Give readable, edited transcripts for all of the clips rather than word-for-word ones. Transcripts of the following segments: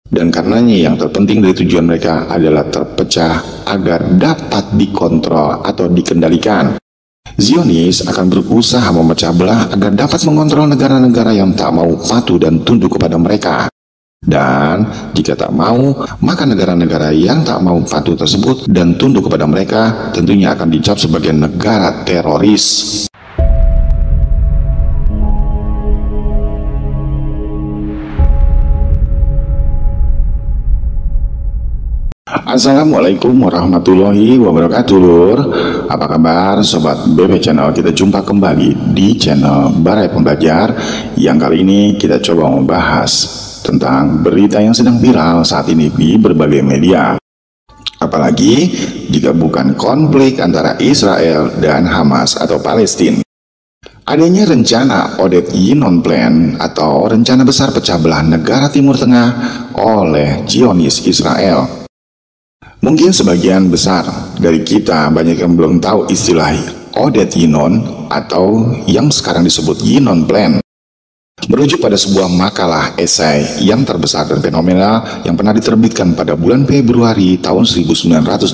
Dan karenanya yang terpenting dari tujuan mereka adalah terpecah agar dapat dikontrol atau dikendalikan. Zionis akan berusaha memecah belah agar dapat mengontrol negara-negara yang tak mau patuh dan tunduk kepada mereka. Dan jika tak mau, maka negara-negara yang tak mau patuh tersebut dan tunduk kepada mereka tentunya akan dicap sebagai negara teroris. Assalamualaikum warahmatullahi wabarakatuh, Lur. Apa kabar Sobat BB Channel? Kita jumpa kembali di channel Barai Pembelajar, yang kali ini kita coba membahas tentang berita yang sedang viral saat ini di berbagai media. Apalagi jika bukan konflik antara Israel dan Hamas atau Palestina. Adanya rencana Oded Yinon Plan atau rencana besar pecah belah negara Timur Tengah oleh Zionis Israel. Mungkin sebagian besar dari kita banyak yang belum tahu istilah Oded Yinon atau yang sekarang disebut Yinon Plan. Merujuk pada sebuah makalah esai yang terbesar dan fenomenal yang pernah diterbitkan pada bulan Februari tahun 1982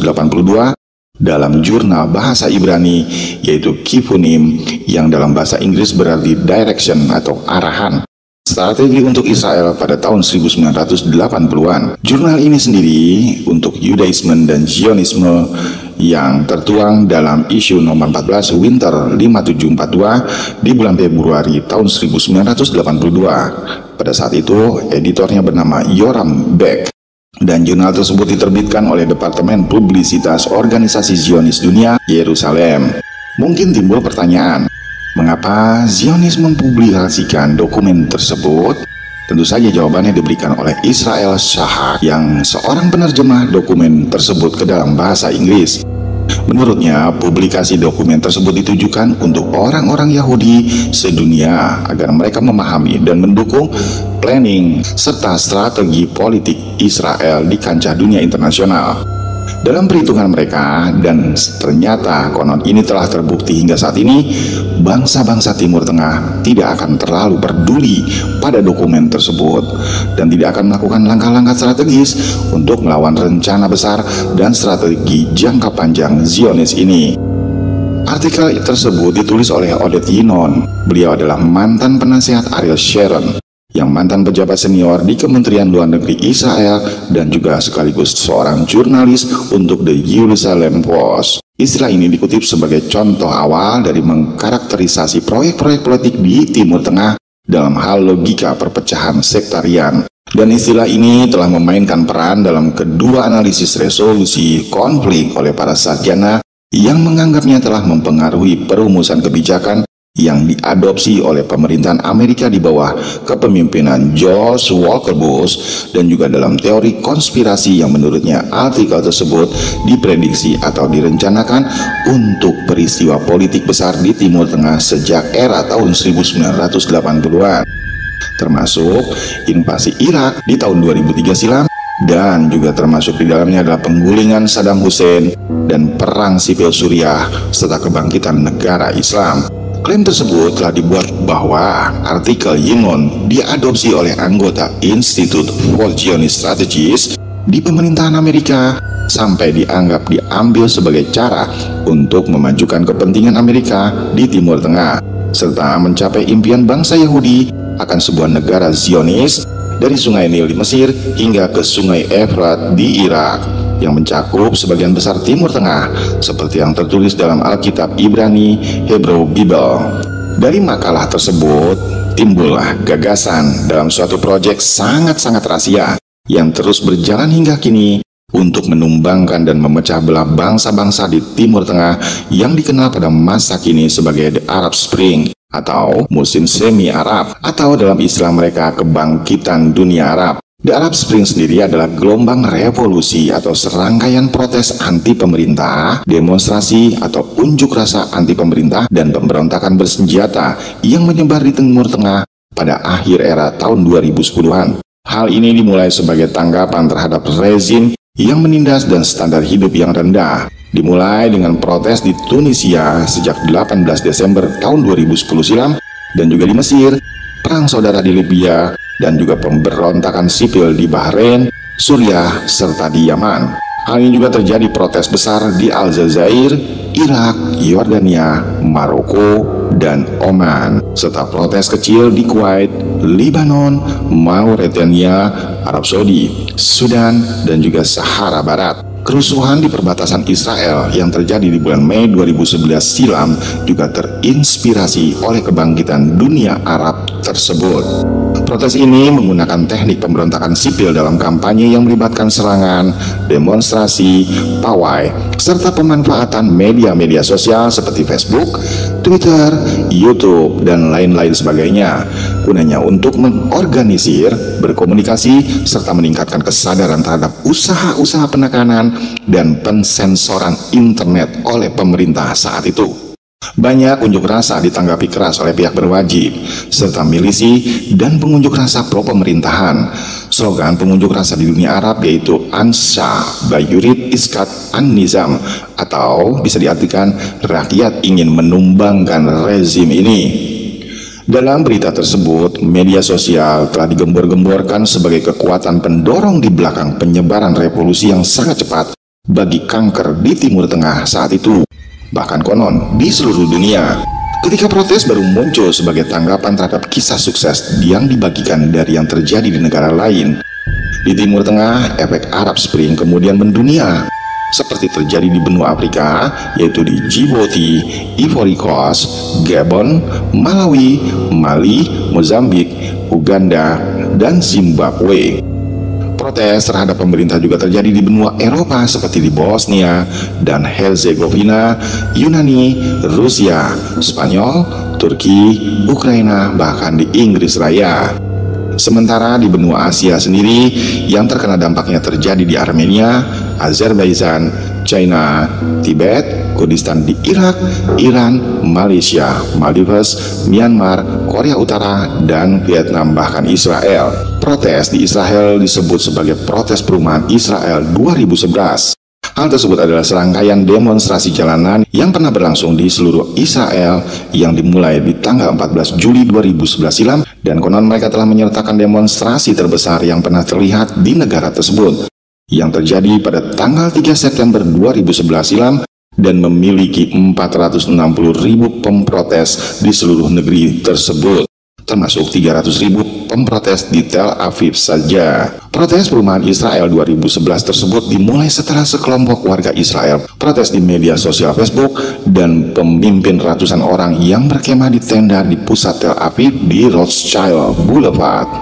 dalam jurnal bahasa Ibrani, yaitu Kifunim, yang dalam bahasa Inggris berarti direction atau arahan. Strategi untuk Israel pada tahun 1980-an. Jurnal ini sendiri untuk Yudaisme dan Zionisme yang tertuang dalam isu nomor 14 Winter 5742 di bulan Februari tahun 1982. Pada saat itu editornya bernama Yoram Beck, dan jurnal tersebut diterbitkan oleh Departemen Publisitas Organisasi Zionis Dunia Yerusalem. Mungkin timbul pertanyaan, mengapa Zionis mempublikasikan dokumen tersebut? Tentu saja jawabannya diberikan oleh Israel Shahak, yang seorang penerjemah dokumen tersebut ke dalam bahasa Inggris. Menurutnya, publikasi dokumen tersebut ditujukan untuk orang-orang Yahudi sedunia agar mereka memahami dan mendukung planning serta strategi politik Israel di kancah dunia internasional. Dalam perhitungan mereka, dan ternyata konon ini telah terbukti hingga saat ini, bangsa-bangsa Timur Tengah tidak akan terlalu peduli pada dokumen tersebut dan tidak akan melakukan langkah-langkah strategis untuk melawan rencana besar dan strategi jangka panjang Zionis ini. Artikel tersebut ditulis oleh Oded Yinon. Beliau adalah mantan penasihat Ariel Sharon, yang mantan pejabat senior di Kementerian Luar Negeri Israel dan juga sekaligus seorang jurnalis untuk The Jerusalem Post. Istilah ini dikutip sebagai contoh awal dari mengkarakterisasi proyek-proyek politik di Timur Tengah dalam hal logika perpecahan sektarian. Dan istilah ini telah memainkan peran dalam kedua analisis resolusi konflik oleh para sarjana yang menganggapnya telah mempengaruhi perumusan kebijakan yang diadopsi oleh pemerintahan Amerika di bawah kepemimpinan George Walker Bush, dan juga dalam teori konspirasi yang menurutnya artikel tersebut diprediksi atau direncanakan untuk peristiwa politik besar di Timur Tengah sejak era tahun 1980-an, termasuk invasi Irak di tahun 2003 silam, dan juga termasuk di dalamnya adalah penggulingan Saddam Hussein dan perang sipil Suriah serta kebangkitan negara Islam. Klaim tersebut telah dibuat bahwa artikel Yinon diadopsi oleh anggota Institute for Zionist Strategies di pemerintahan Amerika sampai dianggap diambil sebagai cara untuk memajukan kepentingan Amerika di Timur Tengah serta mencapai impian bangsa Yahudi akan sebuah negara Zionis dari Sungai Nil di Mesir hingga ke Sungai Efrat di Irak, yang mencakup sebagian besar Timur Tengah seperti yang tertulis dalam Alkitab Ibrani Hebrew Bible. Dari makalah tersebut timbullah gagasan dalam suatu proyek sangat-sangat rahasia yang terus berjalan hingga kini untuk menumbangkan dan memecah belah bangsa-bangsa di Timur Tengah yang dikenal pada masa kini sebagai The Arab Spring atau musim semi Arab, atau dalam istilah mereka kebangkitan dunia Arab. The Arab Spring sendiri adalah gelombang revolusi atau serangkaian protes anti pemerintah, demonstrasi atau unjuk rasa anti pemerintah dan pemberontakan bersenjata yang menyebar di Timur Tengah pada akhir era tahun 2010-an. Hal ini dimulai sebagai tanggapan terhadap rezim yang menindas dan standar hidup yang rendah. Dimulai dengan protes di Tunisia sejak 18 Desember tahun 2010 silam, dan juga di Mesir, perang saudara di Libya, dan juga pemberontakan sipil di Bahrain, Suriah, serta di Yaman. Hal ini juga terjadi protes besar di Aljazair, Irak, Yordania, Maroko, dan Oman, serta protes kecil di Kuwait, Lebanon, Mauritania, Arab Saudi, Sudan, dan juga Sahara Barat. Kerusuhan di perbatasan Israel yang terjadi di bulan Mei 2011 silam juga terinspirasi oleh kebangkitan dunia Arab tersebut. Protes ini menggunakan teknik pemberontakan sipil dalam kampanye yang melibatkan serangan, demonstrasi, pawai, serta pemanfaatan media-media sosial seperti Facebook, Twitter, YouTube, dan lain-lain sebagainya, gunanya untuk mengorganisir, berkomunikasi, serta meningkatkan kesadaran terhadap usaha-usaha penekanan dan pensensoran internet oleh pemerintah saat itu. Banyak unjuk rasa ditanggapi keras oleh pihak berwajib, serta milisi dan pengunjuk rasa pro-pemerintahan. Slogan pengunjuk rasa di dunia Arab yaitu Ansha Bayurid Iskat An-Nizam, atau bisa diartikan rakyat ingin menumbangkan rezim ini. Dalam berita tersebut, media sosial telah digembor-gemborkan sebagai kekuatan pendorong di belakang penyebaran revolusi yang sangat cepat bagi kanker di Timur Tengah saat itu. Bahkan konon di seluruh dunia. Ketika protes baru muncul sebagai tanggapan terhadap kisah sukses yang dibagikan dari yang terjadi di negara lain. Di Timur Tengah, efek Arab Spring kemudian mendunia, seperti terjadi di benua Afrika, yaitu di Djibouti, Ivory Coast, Gabon, Malawi, Mali, Mozambik, Uganda, dan Zimbabwe. Protes terhadap pemerintah juga terjadi di benua Eropa seperti di Bosnia dan Herzegovina, Yunani, Rusia, Spanyol, Turki, Ukraina, bahkan di Inggris Raya. Sementara di benua Asia sendiri, yang terkena dampaknya terjadi di Armenia, Azerbaijan, China, Tibet, Kurdistan di Irak, Iran, Malaysia, Maldives, Myanmar, Korea Utara, dan Vietnam, bahkan Israel. Protes di Israel disebut sebagai protes perumahan Israel 2011. Hal tersebut adalah serangkaian demonstrasi jalanan yang pernah berlangsung di seluruh Israel yang dimulai di tanggal 14 Juli 2011 silam, dan konon mereka telah menyertakan demonstrasi terbesar yang pernah terlihat di negara tersebut yang terjadi pada tanggal 3 September 2011 silam dan memiliki 460.000 pemprotes di seluruh negeri tersebut, termasuk 300.000 pemprotes di Tel Aviv saja. Protes perumahan Israel 2011 tersebut dimulai setelah sekelompok warga Israel protes di media sosial Facebook dan pemimpin ratusan orang yang berkemah di tenda di pusat Tel Aviv di Rothschild Boulevard.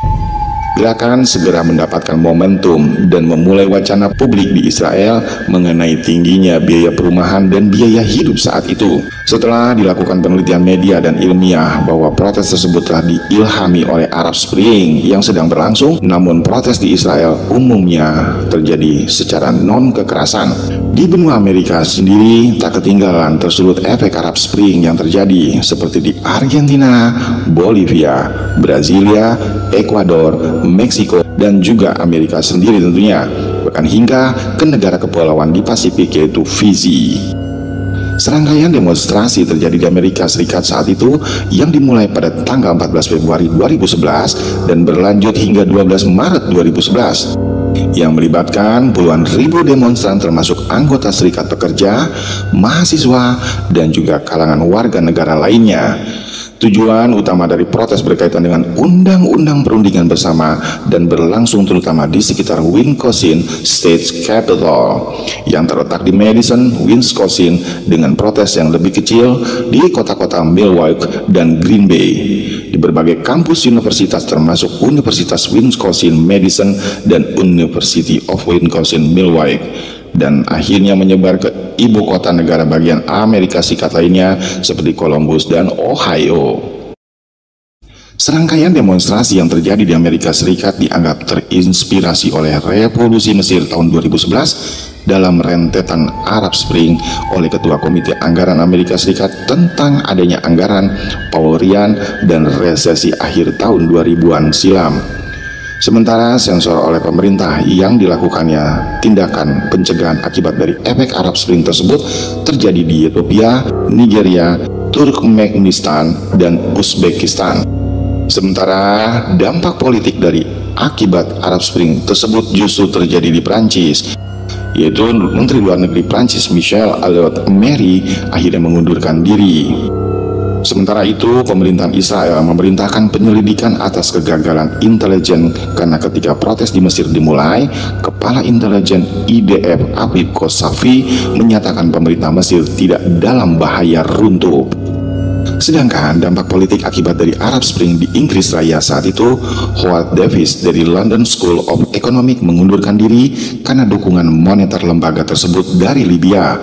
Gerakan segera mendapatkan momentum dan memulai wacana publik di Israel mengenai tingginya biaya perumahan dan biaya hidup saat itu. Setelah dilakukan penelitian media dan ilmiah bahwa protes tersebut telah diilhami oleh Arab Spring yang sedang berlangsung, namun protes di Israel umumnya terjadi secara non-kekerasan. Di benua Amerika sendiri tak ketinggalan tersulut efek Arab Spring yang terjadi seperti di Argentina, Bolivia, Brasilia, Ekuador, Meksiko, dan juga Amerika sendiri tentunya, bahkan hingga ke negara kepulauan di Pasifik yaitu Fiji. Serangkaian demonstrasi terjadi di Amerika Serikat saat itu yang dimulai pada tanggal 14 Februari 2011 dan berlanjut hingga 12 Maret 2011 yang melibatkan puluhan ribu demonstran termasuk anggota serikat pekerja, mahasiswa, dan juga kalangan warga negara lainnya. Tujuan utama dari protes berkaitan dengan undang-undang perundingan bersama dan berlangsung terutama di sekitar Wisconsin State Capitol yang terletak di Madison, Wisconsin, dengan protes yang lebih kecil di kota-kota Milwaukee dan Green Bay. Di berbagai kampus universitas termasuk Universitas Wisconsin-Madison dan University of Wisconsin-Milwaukee, dan akhirnya menyebar ke ibu kota negara bagian Amerika Serikat lainnya seperti Columbus dan Ohio. Serangkaian demonstrasi yang terjadi di Amerika Serikat dianggap terinspirasi oleh Revolusi Mesir tahun 2011 dalam rentetan Arab Spring oleh Ketua Komite Anggaran Amerika Serikat tentang adanya anggaran pewaurian dan resesi akhir tahun 2000-an silam. Sementara sensor oleh pemerintah yang dilakukannya tindakan pencegahan akibat dari efek Arab Spring tersebut terjadi di Ethiopia, Nigeria, Turkmenistan, dan Uzbekistan. Sementara dampak politik dari akibat Arab Spring tersebut justru terjadi di Prancis, yaitu Menteri Luar Negeri Prancis Michel Alliot-Marie akhirnya mengundurkan diri. Sementara itu, pemerintahan Israel memerintahkan penyelidikan atas kegagalan intelijen karena ketika protes di Mesir dimulai, Kepala Intelijen IDF Habib Kosafi menyatakan pemerintah Mesir tidak dalam bahaya runtuh. Sedangkan dampak politik akibat dari Arab Spring di Inggris Raya saat itu, Howard Davis dari London School of Economics mengundurkan diri karena dukungan moneter lembaga tersebut dari Libya.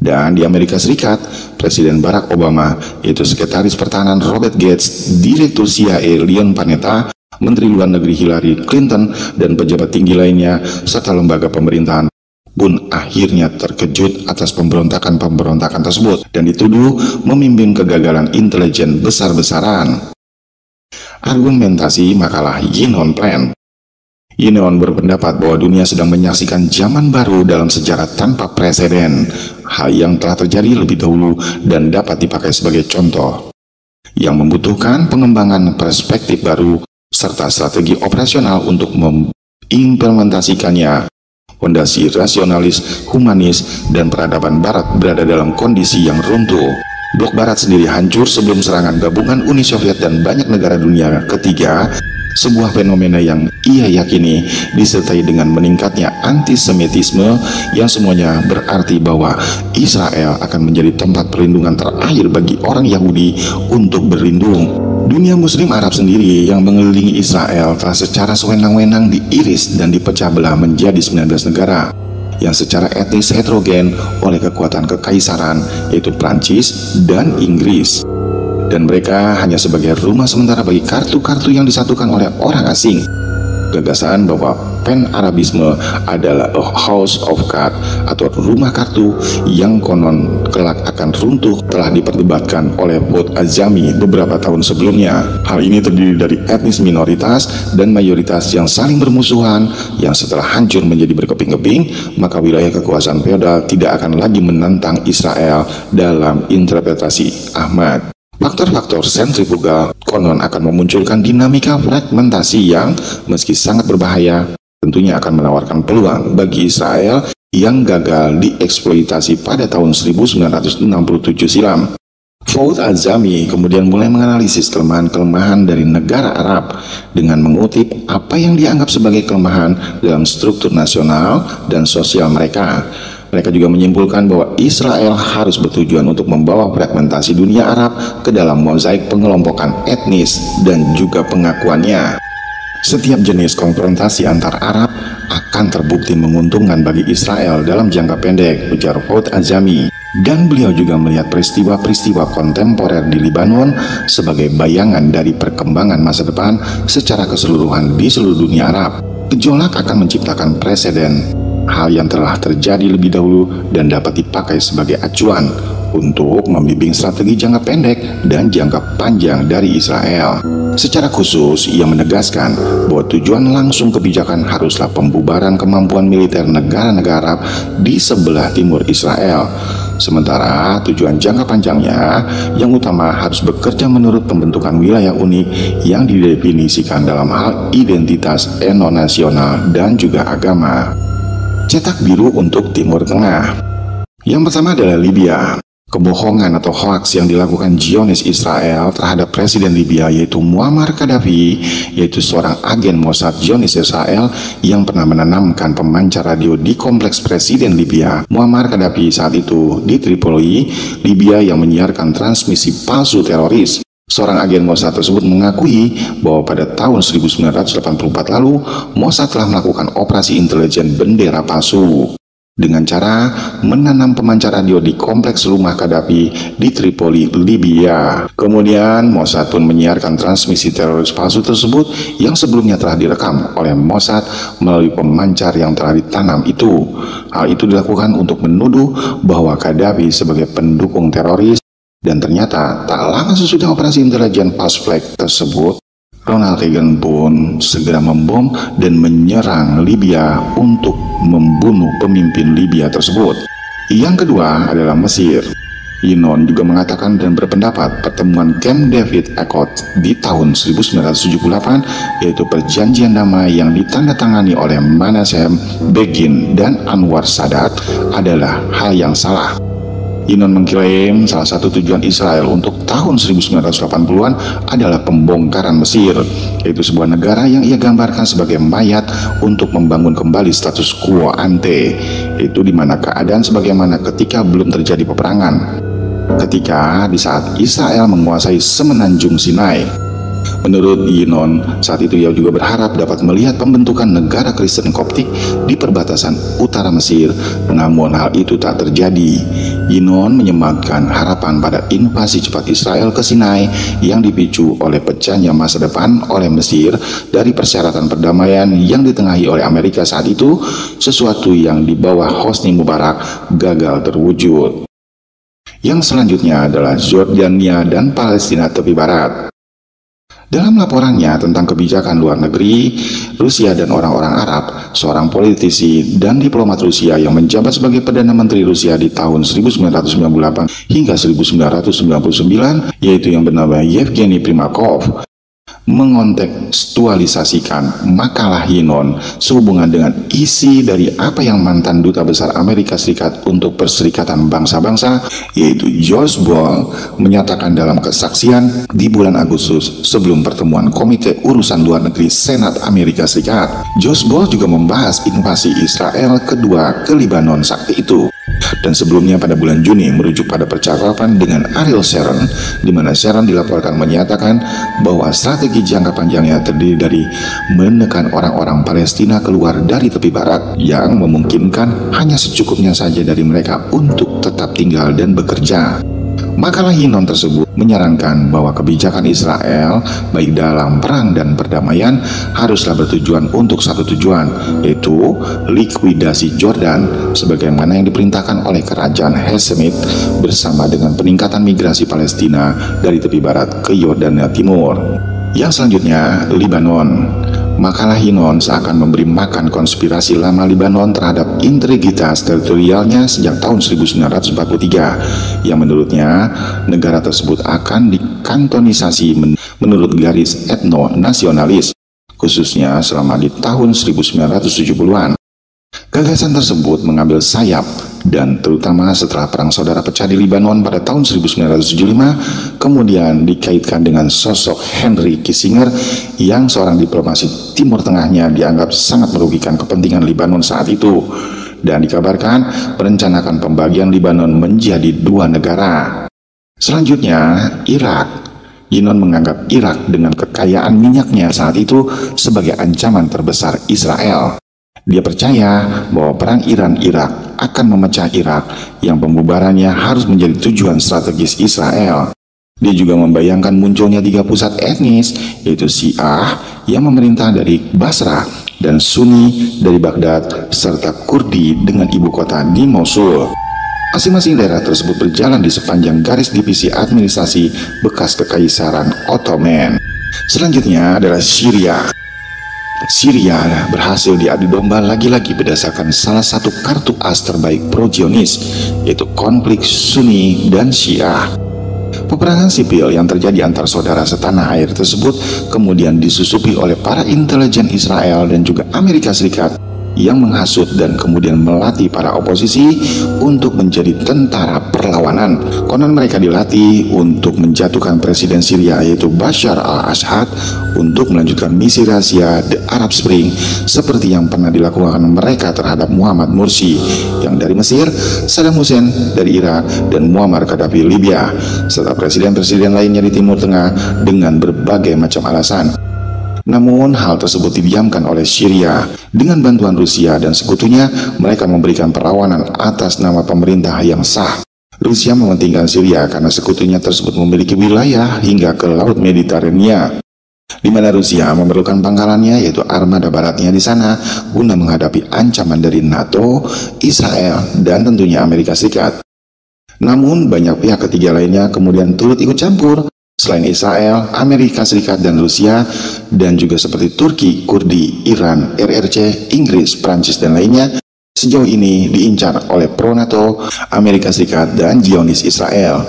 Dan di Amerika Serikat, Presiden Barack Obama, yaitu Sekretaris Pertahanan Robert Gates, Direktur CIA Leon Panetta, Menteri Luar Negeri Hillary Clinton, dan pejabat tinggi lainnya, serta lembaga pemerintahan pun akhirnya terkejut atas pemberontakan tersebut dan dituduh memimpin kegagalan intelijen besar-besaran. Argumentasi makalah Yinon Plan. Yinon berpendapat bahwa dunia sedang menyaksikan zaman baru dalam sejarah tanpa preseden, hal yang telah terjadi lebih dahulu dan dapat dipakai sebagai contoh, yang membutuhkan pengembangan perspektif baru serta strategi operasional untuk mengimplementasikannya. Fondasi rasionalis, humanis, dan peradaban Barat berada dalam kondisi yang runtuh. Blok Barat sendiri hancur sebelum serangan gabungan Uni Soviet dan banyak negara dunia ketiga, sebuah fenomena yang ia yakini disertai dengan meningkatnya antisemitisme yang semuanya berarti bahwa Israel akan menjadi tempat perlindungan terakhir bagi orang Yahudi untuk berlindung. Dunia Muslim Arab sendiri yang mengelilingi Israel telah secara sewenang-wenang diiris dan dipecah belah menjadi 19 negara yang secara etnis heterogen oleh kekuatan kekaisaran, yaitu Prancis dan Inggris. Dan mereka hanya sebagai rumah sementara bagi kartu-kartu yang disatukan oleh orang asing. Gagasan bahwa Pan-Arabisme adalah a house of card atau rumah kartu yang konon kelak akan runtuh telah diperdebatkan oleh Fuad Azami beberapa tahun sebelumnya. Hal ini terdiri dari etnis minoritas dan mayoritas yang saling bermusuhan, yang setelah hancur menjadi berkeping-keping, maka wilayah kekuasaan feodal tidak akan lagi menantang Israel dalam interpretasi Ahmad. Faktor-faktor sentrifugal konon akan memunculkan dinamika fragmentasi yang meski sangat berbahaya, tentunya akan menawarkan peluang bagi Israel yang gagal dieksploitasi pada tahun 1967 silam. Fuad Azami kemudian mulai menganalisis kelemahan-kelemahan dari negara Arab dengan mengutip apa yang dianggap sebagai kelemahan dalam struktur nasional dan sosial mereka. Mereka juga menyimpulkan bahwa Israel harus bertujuan untuk membawa fragmentasi dunia Arab ke dalam mozaik pengelompokan etnis dan juga pengakuannya. Setiap jenis konfrontasi antar Arab akan terbukti menguntungkan bagi Israel dalam jangka pendek, ujar Fuad Azami. Dan beliau juga melihat peristiwa-peristiwa kontemporer di Libanon sebagai bayangan dari perkembangan masa depan secara keseluruhan di seluruh dunia Arab. Gejolak akan menciptakan preseden, hal yang telah terjadi lebih dahulu dan dapat dipakai sebagai acuan untuk membimbing strategi jangka pendek dan jangka panjang dari Israel. Secara khusus, ia menegaskan bahwa tujuan langsung kebijakan haruslah pembubaran kemampuan militer negara-negara Arab di sebelah timur Israel. Sementara tujuan jangka panjangnya yang utama harus bekerja menurut pembentukan wilayah unik yang didefinisikan dalam hal identitas etnonasional dan juga agama. Cetak biru untuk Timur Tengah. Yang pertama adalah Libya. Kebohongan atau hoaks yang dilakukan Zionis Israel terhadap Presiden Libya yaitu Muammar Gaddafi, yaitu seorang agen Mossad Zionis Israel yang pernah menanamkan pemancar radio di kompleks Presiden Libya. Muammar Gaddafi saat itu di Tripoli, Libya, yang menyiarkan transmisi palsu teroris. Seorang agen Mossad tersebut mengakui bahwa pada tahun 1984 lalu Mossad telah melakukan operasi intelijen bendera palsu dengan cara menanam pemancar radio di kompleks rumah Gaddafi di Tripoli, Libya. Kemudian Mossad pun menyiarkan transmisi teroris palsu tersebut yang sebelumnya telah direkam oleh Mossad melalui pemancar yang telah ditanam itu. Hal itu dilakukan untuk menuduh bahwa Gaddafi sebagai pendukung teroris. Dan ternyata tak lama sesudah operasi intelijen false flag tersebut, Ronald Reagan pun segera membom dan menyerang Libya untuk membunuh pemimpin Libya tersebut. Yang kedua adalah Mesir. Yinon juga mengatakan dan berpendapat pertemuan Camp David Accord di tahun 1978, yaitu perjanjian damai yang ditandatangani oleh Menachem Begin dan Anwar Sadat, adalah hal yang salah. Yinon mengklaim salah satu tujuan Israel untuk tahun 1980-an adalah pembongkaran Mesir, yaitu sebuah negara yang ia gambarkan sebagai mayat untuk membangun kembali status quo ante, yaitu di mana keadaan sebagaimana ketika belum terjadi peperangan, ketika di saat Israel menguasai semenanjung Sinai. Menurut Yinon, saat itu ia juga berharap dapat melihat pembentukan negara Kristen Koptik di perbatasan utara Mesir, namun hal itu tak terjadi. Yinon menyematkan harapan pada invasi cepat Israel ke Sinai yang dipicu oleh pecahnya masa depan oleh Mesir dari persyaratan perdamaian yang ditengahi oleh Amerika saat itu, sesuatu yang di bawah Hosni Mubarak gagal terwujud. Yang selanjutnya adalah Jordania dan Palestina tepi barat. Dalam laporannya tentang kebijakan luar negeri Rusia dan orang-orang Arab, seorang politisi dan diplomat Rusia yang menjabat sebagai Perdana Menteri Rusia di tahun 1998 hingga 1999, yaitu yang bernama Yevgeny Primakov, mengontekstualisasikan makalah Yinon sehubungan dengan isi dari apa yang mantan Duta Besar Amerika Serikat untuk Perserikatan Bangsa-Bangsa, yaitu George Ball, menyatakan dalam kesaksian di bulan Agustus sebelum pertemuan Komite Urusan Luar Negeri Senat Amerika Serikat. George Ball juga membahas invasi Israel kedua ke Libanon saat itu. Dan sebelumnya pada bulan Juni merujuk pada percakapan dengan Ariel Sharon, di mana Sharon dilaporkan menyatakan bahwa strategi jangka panjangnya terdiri dari menekan orang-orang Palestina keluar dari tepi barat yang memungkinkan hanya secukupnya saja dari mereka untuk tetap tinggal dan bekerja. Makalah Yinon tersebut menyarankan bahwa kebijakan Israel baik dalam perang dan perdamaian haruslah bertujuan untuk satu tujuan, yaitu likuidasi Jordan sebagaimana yang diperintahkan oleh kerajaan Hashemite bersama dengan peningkatan migrasi Palestina dari tepi barat ke Yordania Timur. Yang selanjutnya, Libanon. Makalah Yinon seakan memberi makan konspirasi lama Libanon terhadap integritas teritorialnya sejak tahun 1943, yang menurutnya negara tersebut akan dikantonisasi menurut garis etno-nasionalis, khususnya selama di tahun 1970-an. Gagasan tersebut mengambil sayap dan terutama setelah Perang Saudara pecah di Libanon pada tahun 1975, kemudian dikaitkan dengan sosok Henry Kissinger yang seorang diplomasi Timur Tengahnya dianggap sangat merugikan kepentingan Libanon saat itu, dan dikabarkan merencanakan pembagian Libanon menjadi dua negara. Selanjutnya, Irak. Yinon menganggap Irak dengan kekayaan minyaknya saat itu sebagai ancaman terbesar Israel. Dia percaya bahwa perang Iran-Irak akan memecah Irak yang pembubarannya harus menjadi tujuan strategis Israel. Dia juga membayangkan munculnya tiga pusat etnis, yaitu Syiah yang memerintah dari Basrah dan Sunni dari Baghdad, serta Kurdi dengan ibu kota di Mosul. Masing-masing daerah tersebut berjalan di sepanjang garis divisi administrasi bekas Kekaisaran Ottoman. Selanjutnya adalah Syria. Syria berhasil diadu domba lagi-lagi berdasarkan salah satu kartu as terbaik pro-Zionis, yaitu konflik Sunni dan Syiah. Peperangan sipil yang terjadi antar saudara setanah air tersebut kemudian disusupi oleh para intelijen Israel dan juga Amerika Serikat yang menghasut dan kemudian melatih para oposisi untuk menjadi tentara perlawanan. Konon mereka dilatih untuk menjatuhkan presiden Syria yaitu Bashar al-Assad untuk melanjutkan misi rahasia The Arab Spring seperti yang pernah dilakukan mereka terhadap Muhammad Mursi yang dari Mesir, Saddam Hussein dari Irak, dan Muammar Gaddafi Libya, serta presiden-presiden lainnya di Timur Tengah dengan berbagai macam alasan. Namun hal tersebut didiamkan oleh Syria. Dengan bantuan Rusia dan sekutunya, mereka memberikan perlawanan atas nama pemerintah yang sah. Rusia mementingkan Syria karena sekutunya tersebut memiliki wilayah hingga ke Laut Mediterania, di mana Rusia memerlukan pangkalannya yaitu armada baratnya di sana guna menghadapi ancaman dari NATO, Israel, dan tentunya Amerika Serikat. Namun banyak pihak ketiga lainnya kemudian turut ikut campur. Selain Israel, Amerika Serikat dan Rusia, dan juga seperti Turki, Kurdi, Iran, RRC, Inggris, Prancis, dan lainnya, sejauh ini diincar oleh pro-NATO, Amerika Serikat, dan Zionis Israel.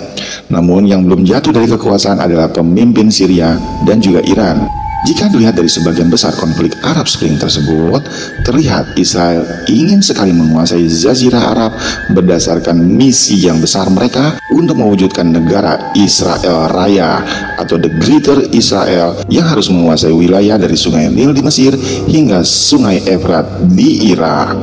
Namun yang belum jatuh dari kekuasaan adalah pemimpin Syria dan juga Iran. Jika dilihat dari sebagian besar konflik Arab Spring tersebut, terlihat Israel ingin sekali menguasai Jazirah Arab berdasarkan misi yang besar mereka untuk mewujudkan negara Israel Raya atau The Greater Israel yang harus menguasai wilayah dari Sungai Nil di Mesir hingga Sungai Efrat di Irak.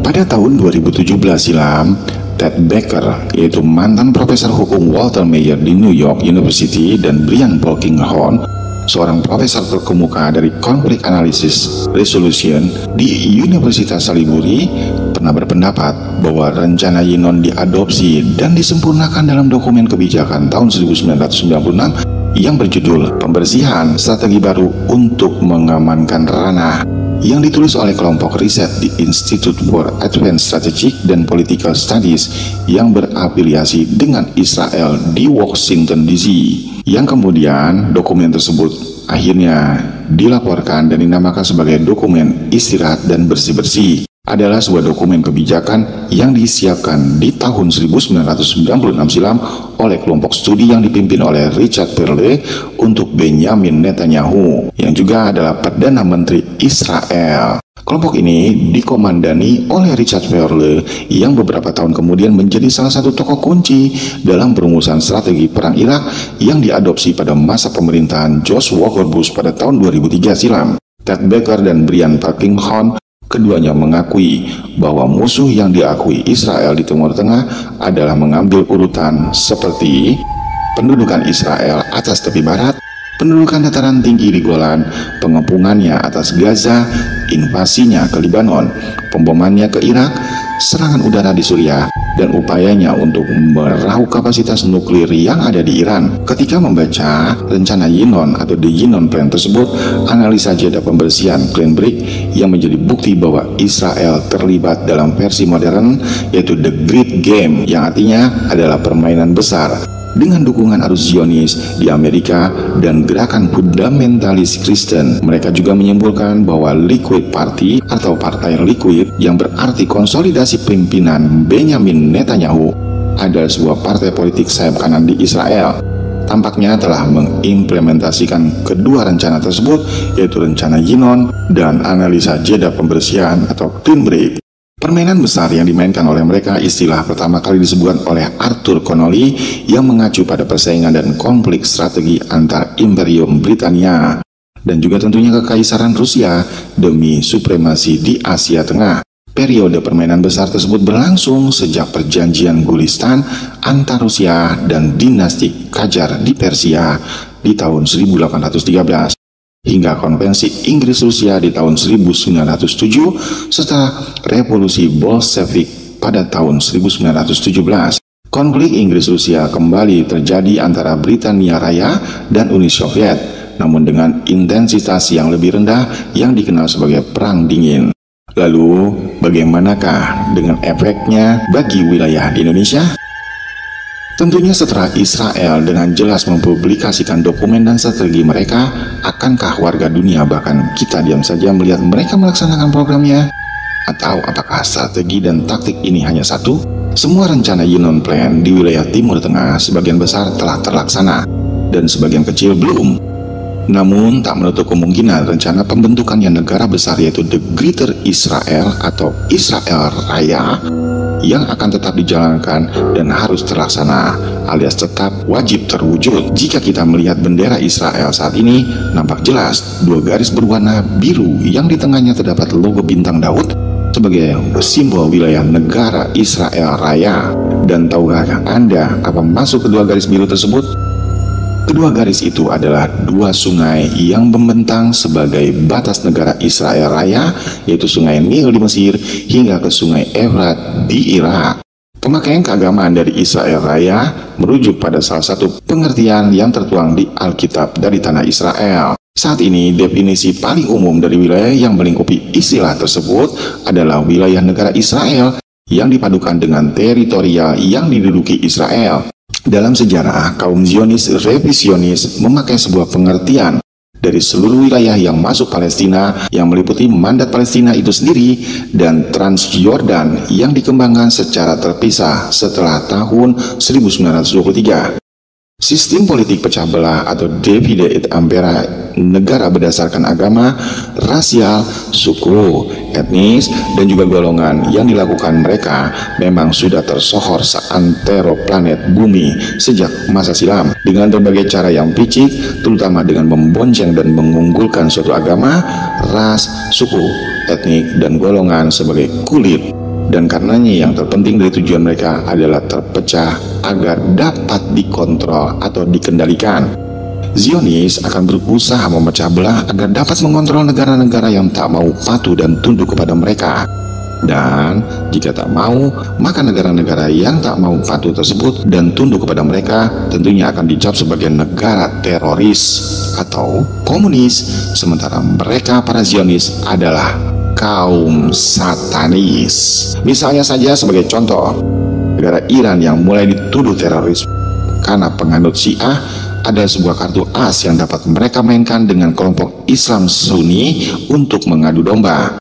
Pada tahun 2017 silam, Ted Baker, yaitu mantan profesor hukum Walter Mayer di New York University, dan Brian Polkinghorne, seorang profesor terkemuka dari Conflict Analysis Resolution di Universitas Salisbury, pernah berpendapat bahwa rencana Yinon diadopsi dan disempurnakan dalam dokumen kebijakan tahun 1996 yang berjudul Pembersihan Strategi Baru untuk Mengamankan Ranah, yang ditulis oleh kelompok riset di Institute for Advanced Strategic and Political Studies yang berafiliasi dengan Israel di Washington DC. Yang kemudian dokumen tersebut akhirnya dilaporkan dan dinamakan sebagai dokumen istirahat dan bersih-bersih. Adalah sebuah dokumen kebijakan yang disiapkan di tahun 1996 silam oleh kelompok studi yang dipimpin oleh Richard Perle untuk Benjamin Netanyahu, yang juga adalah Perdana Menteri Israel. Kelompok ini dikomandani oleh Richard Perle yang beberapa tahun kemudian menjadi salah satu tokoh kunci dalam perumusan strategi perang Irak yang diadopsi pada masa pemerintahan George Walker Bush pada tahun 2003 silam. Ted Baker dan Brian Polkinghorne keduanya mengakui bahwa musuh yang diakui Israel di Timur Tengah adalah mengambil urutan seperti pendudukan Israel atas tepi barat, pendudukan dataran tinggi di Golan, pengepungannya atas Gaza, invasinya ke Lebanon, pembomannya ke Irak, serangan udara di Suriah, dan upayanya untuk meraup kapasitas nuklir yang ada di Iran. Ketika membaca rencana Yinon atau The Yinon Plan tersebut, analisa jeda pembersihan Plan Break yang menjadi bukti bahwa Israel terlibat dalam versi modern, yaitu The Great Game, yang artinya adalah permainan besar, dengan dukungan arus Zionis di Amerika dan gerakan fundamentalis Kristen. Mereka juga menyimpulkan bahwa Liquid Party atau Partai Liquid, yang berarti konsolidasi pimpinan Benjamin Netanyahu, adalah sebuah partai politik sayap kanan di Israel. Tampaknya telah mengimplementasikan kedua rencana tersebut, yaitu rencana Yinon dan analisa jeda pembersihan atau Clean Break. Permainan besar yang dimainkan oleh mereka, istilah pertama kali disebutkan oleh Arthur Connolly, yang mengacu pada persaingan dan konflik strategi antar Imperium Britania dan juga tentunya Kekaisaran Rusia demi supremasi di Asia Tengah. Periode permainan besar tersebut berlangsung sejak perjanjian Gulistan antar Rusia dan dinasti Qajar di Persia di tahun 1813. Hingga konvensi Inggris-Rusia di tahun 1907 serta revolusi Bolshevik pada tahun 1917. Konflik Inggris-Rusia kembali terjadi antara Britania Raya dan Uni Soviet, namun dengan intensitas yang lebih rendah yang dikenal sebagai Perang Dingin. Lalu, bagaimanakah dengan efeknya bagi wilayah di Indonesia? Tentunya setelah Israel dengan jelas mempublikasikan dokumen dan strategi mereka, akankah warga dunia bahkan kita diam saja melihat mereka melaksanakan programnya? Atau apakah strategi dan taktik ini hanya satu? Semua rencana Yinon Plan di wilayah Timur Tengah sebagian besar telah terlaksana dan sebagian kecil belum. Namun tak menutup kemungkinan rencana pembentukannya negara besar, yaitu The Greater Israel atau Israel Raya, yang akan tetap dijalankan dan harus terlaksana, alias tetap wajib terwujud. Jika kita melihat bendera Israel saat ini, nampak jelas dua garis berwarna biru yang di tengahnya terdapat logo bintang Daud sebagai simbol wilayah negara Israel Raya. Dan tahukah Anda apa masuk kedua garis biru tersebut? Kedua garis itu adalah dua sungai yang membentang sebagai batas negara Israel Raya, yaitu Sungai Nil di Mesir hingga ke Sungai Efrat di Irak. Pemakaian keagamaan dari Israel Raya merujuk pada salah satu pengertian yang tertuang di Alkitab dari tanah Israel. Saat ini, definisi paling umum dari wilayah yang melingkupi istilah tersebut adalah wilayah negara Israel yang dipadukan dengan teritorial yang diduduki Israel. Dalam sejarah, kaum Zionis revisionis memakai sebuah pengertian dari seluruh wilayah yang masuk Palestina, yang meliputi mandat Palestina itu sendiri dan Transjordan yang dikembangkan secara terpisah setelah tahun 1923. Sistem politik pecah belah atau divide et impera, negara berdasarkan agama, rasial, suku, etnis, dan juga golongan yang dilakukan mereka memang sudah tersohor seantero planet bumi sejak masa silam dengan berbagai cara yang picik, terutama dengan membonceng dan mengunggulkan suatu agama, ras, suku, etnik, dan golongan sebagai kulit. Dan karenanya yang terpenting dari tujuan mereka adalah terpecah agar dapat dikontrol atau dikendalikan. Zionis akan berusaha memecah belah agar dapat mengontrol negara-negara yang tak mau patuh dan tunduk kepada mereka. Dan jika tak mau, maka negara-negara yang tak mau patuh tersebut dan tunduk kepada mereka tentunya akan dicap sebagai negara teroris atau komunis. Sementara mereka para Zionis adalah kaum satanis. Misalnya saja sebagai contoh, negara Iran yang mulai dituduh teroris karena penganut Syiah ada sebuah kartu as yang dapat mereka mainkan dengan kelompok Islam Sunni untuk mengadu domba.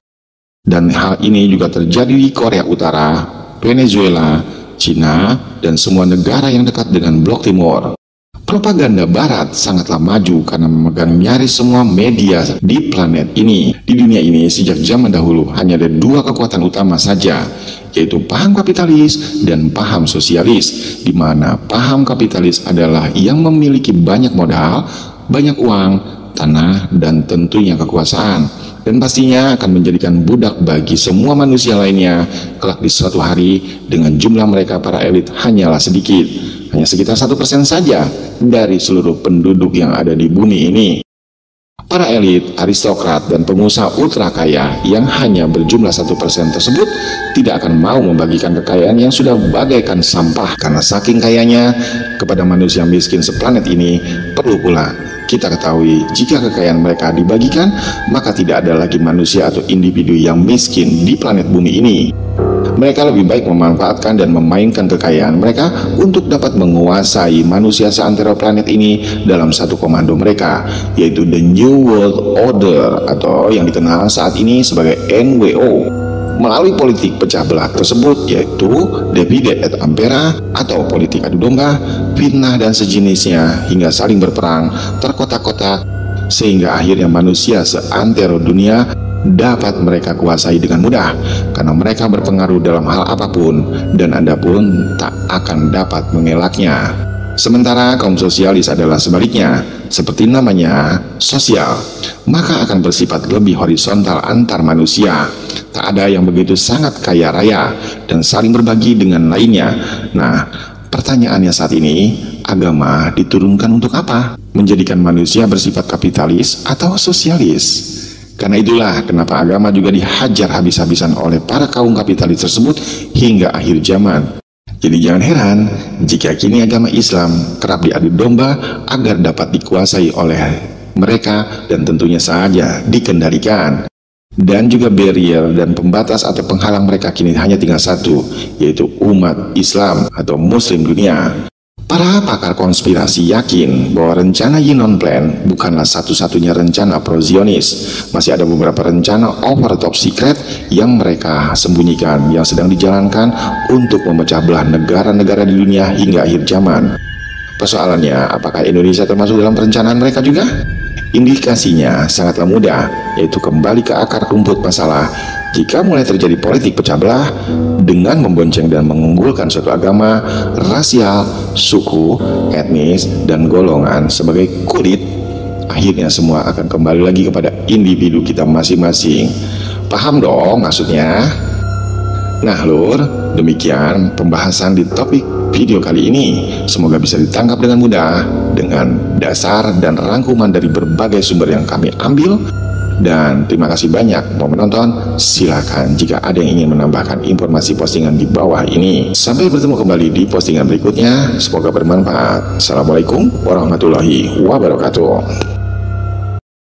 Dan hal ini juga terjadi di Korea Utara, Venezuela, Cina, dan semua negara yang dekat dengan Blok Timur. Propaganda Barat sangatlah maju karena memegang nyaris semua media di planet ini. Di dunia ini sejak zaman dahulu hanya ada dua kekuatan utama saja, yaitu paham kapitalis dan paham sosialis, di mana paham kapitalis adalah yang memiliki banyak modal, banyak uang, tanah, dan tentunya kekuasaan, dan pastinya akan menjadikan budak bagi semua manusia lainnya kelak di suatu hari, dengan jumlah mereka para elit hanyalah sedikit, hanya sekitar 1% saja dari seluruh penduduk yang ada di bumi ini. Para elit, aristokrat, dan pengusaha ultra kaya yang hanya berjumlah 1% tersebut tidak akan mau membagikan kekayaan yang sudah bagaikan sampah, karena saking kayanya kepada manusia miskin seplanet ini. Perlu pula kita ketahui, jika kekayaan mereka dibagikan, maka tidak ada lagi manusia atau individu yang miskin di planet bumi ini. Mereka lebih baik memanfaatkan dan memainkan kekayaan mereka untuk dapat menguasai manusia seantero planet ini dalam satu komando mereka, yaitu The New World Order atau yang dikenal saat ini sebagai NWO. Melalui politik pecah belah tersebut, yaitu divide et impera atau politik adu domba, fitnah dan sejenisnya, hingga saling berperang, terkotak-kotak, sehingga akhirnya manusia seantero dunia dapat mereka kuasai dengan mudah, karena mereka berpengaruh dalam hal apapun dan Anda pun tak akan dapat mengelaknya. Sementara kaum sosialis adalah sebaliknya, seperti namanya sosial, maka akan bersifat lebih horizontal antar manusia. Tak ada yang begitu sangat kaya raya dan saling berbagi dengan lainnya. Nah, pertanyaannya saat ini, agama diturunkan untuk apa? Menjadikan manusia bersifat kapitalis atau sosialis? Karena itulah kenapa agama juga dihajar habis-habisan oleh para kaum kapitalis tersebut hingga akhir zaman. Jadi jangan heran jika kini agama Islam kerap diadu domba agar dapat dikuasai oleh mereka dan tentunya saja dikendalikan. Dan juga barrier dan pembatas atau penghalang mereka kini hanya tinggal satu, yaitu umat Islam atau Muslim dunia. Para pakar konspirasi yakin bahwa rencana Yinon Plan bukanlah satu-satunya rencana pro-Zionis. Masih ada beberapa rencana over top secret yang mereka sembunyikan yang sedang dijalankan untuk memecah belah negara-negara di dunia hingga akhir zaman. Persoalannya, apakah Indonesia termasuk dalam perencanaan mereka juga? Indikasinya sangatlah mudah, yaitu kembali ke akar rumput masalah. Jika mulai terjadi politik pecah belah dengan membonceng dan mengunggulkan suatu agama, rasial, suku, etnis, dan golongan sebagai kulit, akhirnya semua akan kembali lagi kepada individu kita masing-masing. Paham dong maksudnya? Nah lur, demikian pembahasan di topik video kali ini. Semoga bisa ditangkap dengan mudah dengan dasar dan rangkuman dari berbagai sumber yang kami ambil. Dan terima kasih banyak mau menonton. Silakan jika ada yang ingin menambahkan informasi postingan di bawah ini. Sampai bertemu kembali di postingan berikutnya. Semoga bermanfaat. Assalamualaikum warahmatullahi wabarakatuh.